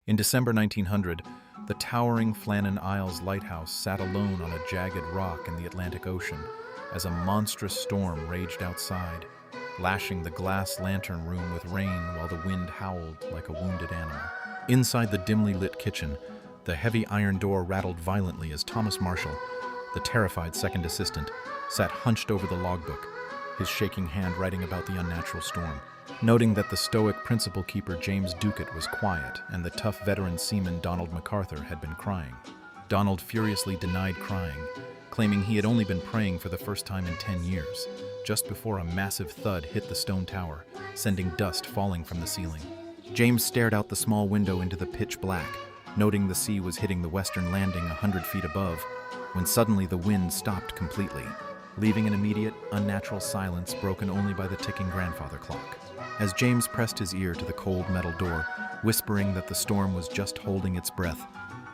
In December 1900, the towering Flannan Isles lighthouse sat alone on a jagged rock in the Atlantic Ocean as a monstrous storm raged outside, lashing the glass lantern room with rain while the wind howled like a wounded animal. Inside the dimly lit kitchen, the heavy iron door rattled violently as Thomas Marshall, the terrified second assistant, sat hunched over the logbook, his shaking hand writing about the unnatural storm. Noting that the stoic principal keeper James Ducat was quiet and the tough veteran seaman Donald MacArthur had been crying. Donald furiously denied crying, claiming he had only been praying for the first time in 10 years, just before a massive thud hit the stone tower, sending dust falling from the ceiling. James stared out the small window into the pitch black, noting the sea was hitting the western landing 100 feet above, when suddenly the wind stopped completely, leaving an immediate, unnatural silence broken only by the ticking grandfather clock. As James pressed his ear to the cold metal door, whispering that the storm was just holding its breath,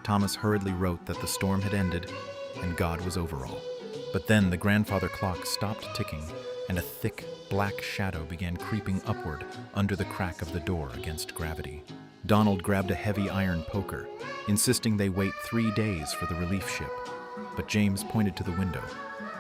Thomas hurriedly wrote that the storm had ended and God was over all. But then the grandfather clock stopped ticking and a thick, black shadow began creeping upward under the crack of the door against gravity. Donald grabbed a heavy iron poker, insisting they wait 3 days for the relief ship. But James pointed to the window,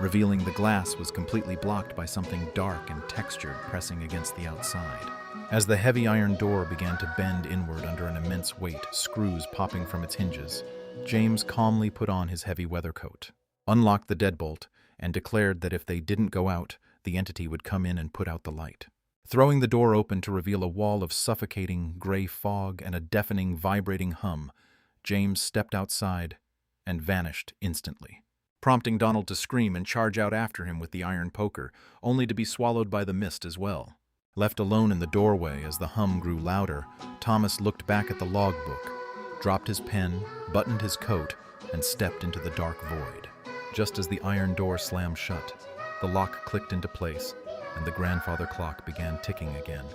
revealing the glass was completely blocked by something dark and textured pressing against the outside. As the heavy iron door began to bend inward under an immense weight, screws popping from its hinges, James calmly put on his heavy weather coat, unlocked the deadbolt, and declared that if they didn't go out, the entity would come in and put out the light. Throwing the door open to reveal a wall of suffocating gray fog and a deafening, vibrating hum, James stepped outside and vanished instantly, prompting Donald to scream and charge out after him with the iron poker, only to be swallowed by the mist as well. Left alone in the doorway as the hum grew louder, Thomas looked back at the logbook, dropped his pen, buttoned his coat, and stepped into the dark void. Just as the iron door slammed shut, the lock clicked into place, and the grandfather clock began ticking again.